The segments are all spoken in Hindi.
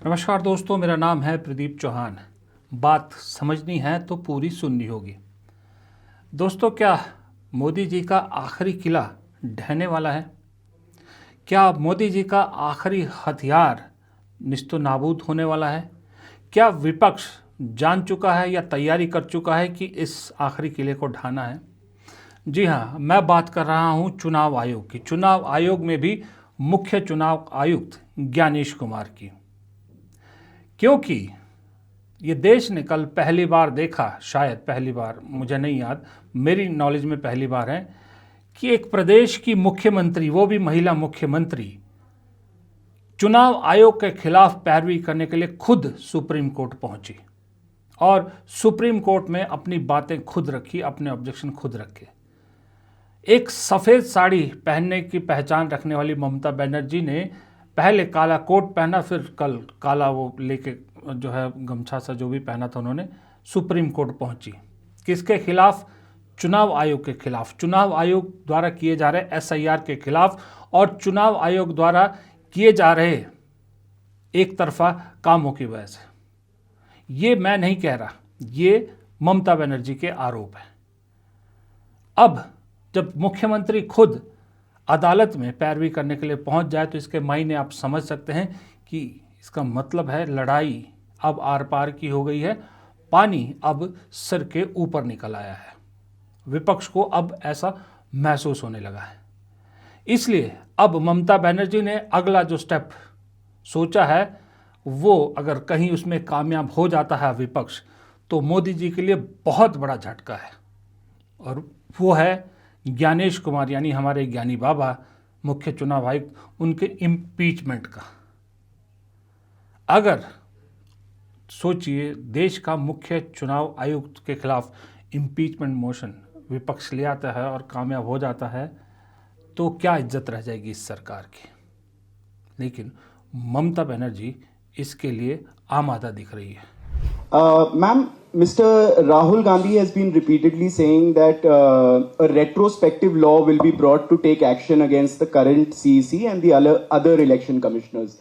नमस्कार दोस्तों, मेरा नाम है प्रदीप चौहान। बात समझनी है तो पूरी सुननी होगी। दोस्तों, क्या मोदी जी का आखिरी किला ढहने वाला है? क्या मोदी जी का आखिरी हथियार निस्तो नाबूद होने वाला है? क्या विपक्ष जान चुका है या तैयारी कर चुका है कि इस आखिरी किले को ढाना है? जी हाँ, मैं बात कर रहा हूँ चुनाव आयोग की। चुनाव आयोग में भी मुख्य चुनाव आयुक्त ज्ञानेश कुमार की। क्योंकि ये देश ने कल पहली बार देखा, शायद पहली बार, मुझे नहीं याद, मेरी नॉलेज में पहली बार है कि एक प्रदेश की मुख्यमंत्री, वो भी महिला मुख्यमंत्री, चुनाव आयोग के खिलाफ पैरवी करने के लिए खुद सुप्रीम कोर्ट पहुंची और सुप्रीम कोर्ट में अपनी बातें खुद रखी, अपने ऑब्जेक्शन खुद रखे। एक सफ़ेद साड़ी पहनने की पहचान रखने वाली ममता बनर्जी ने पहले काला कोट पहना, फिर कल काला वो लेके जो है गमछा सा जो भी पहना था उन्होंने, सुप्रीम कोर्ट पहुंची। किसके खिलाफ? चुनाव आयोग के खिलाफ। चुनाव आयोग द्वारा किए जा रहे एसआईआर के खिलाफ और चुनाव आयोग द्वारा किए जा रहे एक तरफा कामों की वजह से। ये मैं नहीं कह रहा, ये ममता बनर्जी के आरोप है। अब जब मुख्यमंत्री खुद अदालत में पैरवी करने के लिए पहुंच जाए तो इसके मायने आप समझ सकते हैं कि इसका मतलब है लड़ाई अब आर पार की हो गई है, पानी अब सिर के ऊपर निकल आया है। विपक्ष को अब ऐसा महसूस होने लगा है। इसलिए अब ममता बनर्जी ने अगला जो स्टेप सोचा है, वो अगर कहीं उसमें कामयाब हो जाता है विपक्ष, तो मोदी जी के लिए बहुत बड़ा झटका है। और वो है ज्ञानेश कुमार, यानी हमारे ज्ञानी बाबा, मुख्य चुनाव आयुक्त, उनके इम्पीचमेंट का। अगर सोचिए, देश का मुख्य चुनाव आयुक्त के खिलाफ इम्पीचमेंट मोशन विपक्ष ले आता है और कामयाब हो जाता है, तो क्या इज्जत रह जाएगी इस सरकार की। लेकिन ममता बनर्जी इसके लिए आमादा दिख रही है। Ma'am, Mr. Rahul Gandhi has been repeatedly saying that a retrospective law will be brought to take action against the current CEC and the other election commissioners.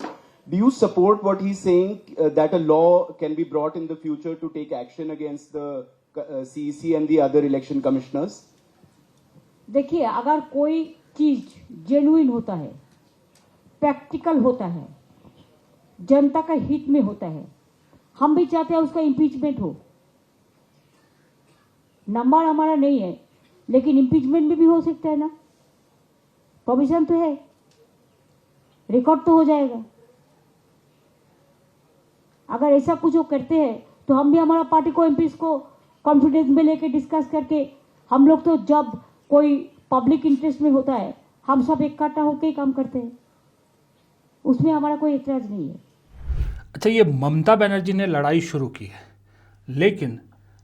Do you support what he's saying, that a law can be brought in the future to take action against the CEC and the other election commissioners? देखिए, अगर कोई चीज जेन्युइन होता है, प्रैक्टिकल होता है, जनता का हित में होता है, हम भी चाहते हैं उसका इम्पीचमेंट हो। नंबर हमारा नहीं है, लेकिन इम्पीचमेंट में भी हो सकता है ना। प्रोविजन तो है, रिकॉर्ड तो हो जाएगा। अगर ऐसा कुछ वो करते हैं तो हम भी हमारा पार्टी को एमपीज को कॉन्फिडेंस में लेके डिस्कस करके, हम लोग तो जब कोई पब्लिक इंटरेस्ट में होता है हम सब इकट्ठा होकर ही काम करते हैं, उसमें हमारा कोई एतराज नहीं है। अच्छा, ये ममता बनर्जी ने लड़ाई शुरू की है, लेकिन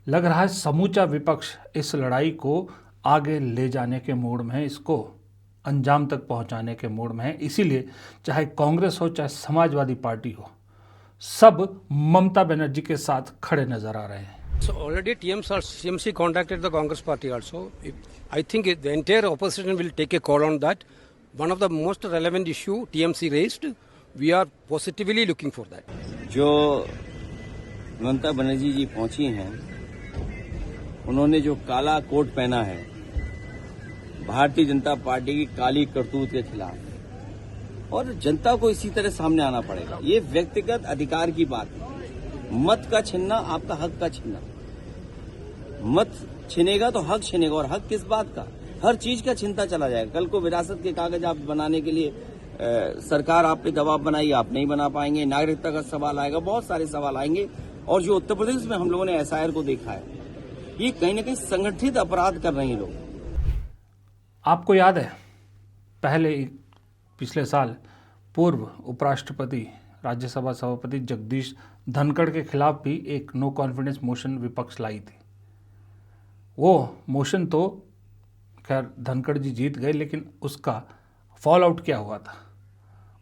लग रहा है समूचा विपक्ष इस लड़ाई को आगे ले जाने के मूड में है, इसको अंजाम तक पहुंचाने के मूड में है। इसीलिए चाहे कांग्रेस हो चाहे समाजवादी पार्टी हो, सब ममता बनर्जी के साथ खड़े नजर आ रहे हैं। So already TMC contacted the Congress party also. I think the entire opposition will take a call on that. One of the most relevant issue TMC raised, we are positively looking for that. जो ममता बनर्जी जी पहुंची हैं, उन्होंने जो काला कोट पहना है भारतीय जनता पार्टी की काली करतूत के खिलाफ, और जनता को इसी तरह सामने आना पड़ेगा। ये व्यक्तिगत अधिकार की बात है, मत का छीनना आपका हक का छीनना। मत छीनेगा तो हक छीनेगा, और हक किस बात का? हर चीज का छीनता चला जाएगा। कल को विरासत के कागज आप बनाने के लिए सरकार आप पे दबाव बनाई, आप नहीं बना पाएंगे। नागरिकता का सवाल आएगा, बहुत सारे सवाल आएंगे। और जो उत्तर प्रदेश में हम लोगों ने एसआईआर को देखा है, ये कहीं ना कहीं संगठित अपराध कर रहे हैं लोग। आपको याद है, पिछले साल पूर्व उपराष्ट्रपति, राज्यसभा सभापति जगदीश धनखड़ के खिलाफ भी एक नो कॉन्फिडेंस मोशन विपक्ष लाई थी। वो मोशन तो खैर धनखड़ जी जीत गए, लेकिन उसका फॉल आउट क्या हुआ था?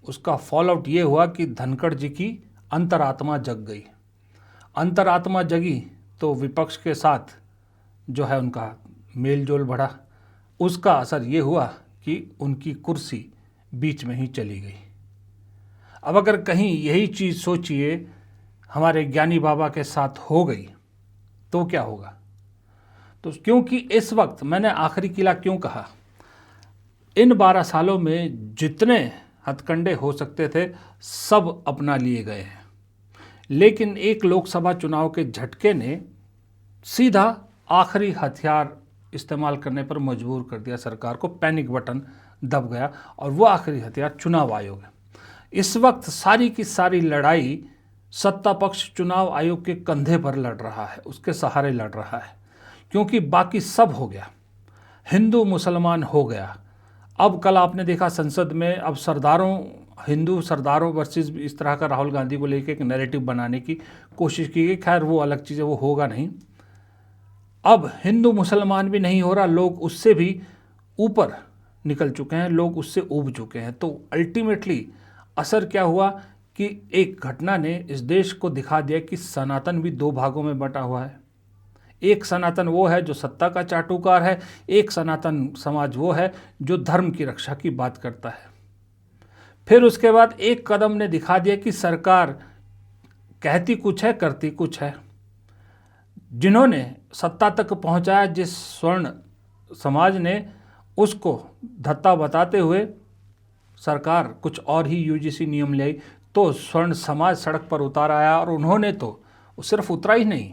उसका फॉल आउट ये हुआ कि धनखड़ जी की अंतरात्मा जग गई। अंतरात्मा जगी तो विपक्ष के साथ जो है उनका मेल जोल बढ़ा। उसका असर ये हुआ कि उनकी कुर्सी बीच में ही चली गई। अब अगर कहीं यही चीज़ सोचिए हमारे ज्ञानी बाबा के साथ हो गई तो क्या होगा। तो क्योंकि इस वक्त मैंने आखिरी किला क्यों कहा, इन 12 सालों में जितने हथकंडे हो सकते थे सब अपना लिए गए हैं, लेकिन एक लोकसभा चुनाव के झटके ने सीधा आखिरी हथियार इस्तेमाल करने पर मजबूर कर दिया सरकार को, पैनिक बटन दब गया और वो आखिरी हथियार चुनाव आयोग है। इस वक्त सारी की सारी लड़ाई सत्ता पक्ष चुनाव आयोग के कंधे पर लड़ रहा है, उसके सहारे लड़ रहा है, क्योंकि बाकी सब हो गया, हिंदू मुसलमान हो गया। अब कल आपने देखा संसद में अब सरदारों, हिंदू सरदारों वर्सेस इस तरह का राहुल गांधी को लेकर एक नैरेटिव बनाने की कोशिश की गई। खैर वो अलग चीज़ है, वो होगा नहीं। अब हिंदू मुसलमान भी नहीं हो रहा, लोग उससे भी ऊपर निकल चुके हैं, लोग उससे ऊब चुके हैं। तो अल्टीमेटली असर क्या हुआ कि एक घटना ने इस देश को दिखा दिया कि सनातन भी 2 भागों में बटा हुआ है। एक सनातन वो है जो सत्ता का चाटुकार है, एक सनातन समाज वो है जो धर्म की रक्षा की बात करता है। फिर उसके बाद एक कदम ने दिखा दिया कि सरकार कहती कुछ है, करती कुछ है। जिन्होंने सत्ता तक पहुंचाया जिस स्वर्ण समाज ने, उसको धत्ता बताते हुए सरकार कुछ और ही यूजीसी नियम ले आई, तो स्वर्ण समाज सड़क पर उतर आया। और उन्होंने तो सिर्फ उतरा ही नहीं,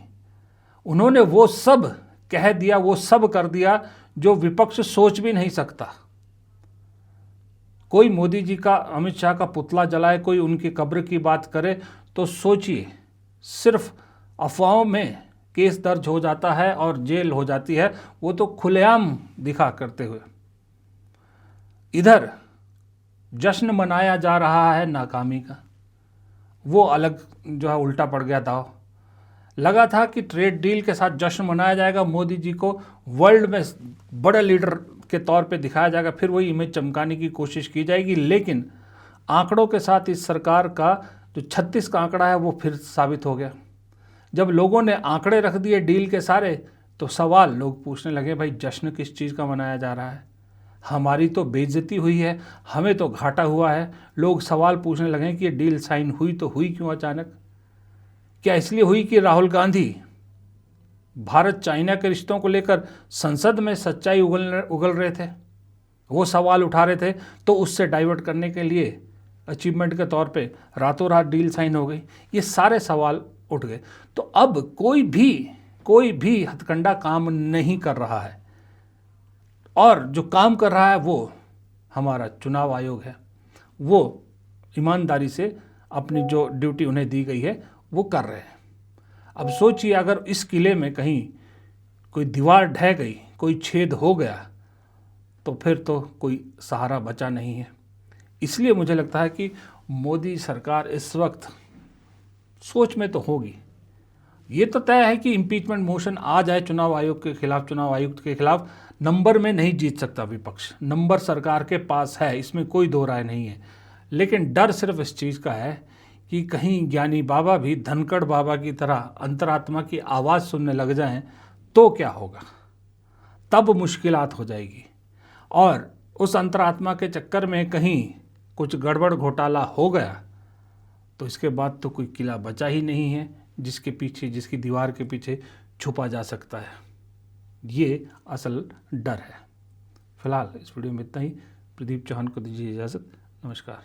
उन्होंने वो सब कह दिया, वो सब कर दिया जो विपक्ष सोच भी नहीं सकता। कोई मोदी जी का, अमित शाह का पुतला जलाए, कोई उनकी कब्र की बात करे, तो सोचिए सिर्फ अफवाहों में केस दर्ज हो जाता है और जेल हो जाती है, वो तो खुलेआम दिखा करते हुए। इधर जश्न मनाया जा रहा है नाकामी का, वो अलग जो है उल्टा पड़ गया दाव। लगा था कि ट्रेड डील के साथ जश्न मनाया जाएगा, मोदी जी को वर्ल्ड में बड़े लीडर के तौर पे दिखाया जाएगा, फिर वही इमेज चमकाने की कोशिश की जाएगी। लेकिन आंकड़ों के साथ इस सरकार का जो 36 का आंकड़ा है वो फिर साबित हो गया। जब लोगों ने आंकड़े रख दिए डील के सारे, तो सवाल लोग पूछने लगे, भाई जश्न किस चीज़ का मनाया जा रहा है, हमारी तो बेइज्जती हुई है, हमें तो घाटा हुआ है। लोग सवाल पूछने लगे कि ये डील साइन हुई तो हुई क्यों अचानक? क्या इसलिए हुई कि राहुल गांधी भारत चाइना के रिश्तों को लेकर संसद में सच्चाई उगल रहे थे, वो सवाल उठा रहे थे, तो उससे डाइवर्ट करने के लिए अचीवमेंट के तौर पे रातों रात डील साइन हो गई? ये सारे सवाल उठ गए। तो अब कोई भी हथकंडा काम नहीं कर रहा है, और जो काम कर रहा है वो हमारा चुनाव आयोग है। वो ईमानदारी से अपनी जो ड्यूटी उन्हें दी गई है वो कर रहे हैं। अब सोचिए अगर इस किले में कहीं कोई दीवार ढह गई, कोई छेद हो गया, तो फिर तो कोई सहारा बचा नहीं है। इसलिए मुझे लगता है कि मोदी सरकार इस वक्त सोच में तो होगी। ये तो तय है कि इम्पीचमेंट मोशन आ जाए चुनाव आयोग के खिलाफ, चुनाव आयुक्त के खिलाफ। नंबर में नहीं जीत सकता विपक्ष, नंबर सरकार के पास है, इसमें कोई दो राय नहीं है। लेकिन डर सिर्फ इस चीज़ का है कि कहीं ज्ञानी बाबा भी धनखड़ बाबा की तरह अंतरात्मा की आवाज़ सुनने लग जाएं तो क्या होगा, तब मुश्किलात हो जाएगी। और उस अंतरात्मा के चक्कर में कहीं कुछ गड़बड़ घोटाला हो गया तो इसके बाद तो कोई किला बचा ही नहीं है जिसके पीछे, जिसकी दीवार के पीछे छुपा जा सकता है। ये असल डर है। फिलहाल इस वीडियो में इतना ही। प्रदीप चौहान को दीजिए इजाज़त। नमस्कार।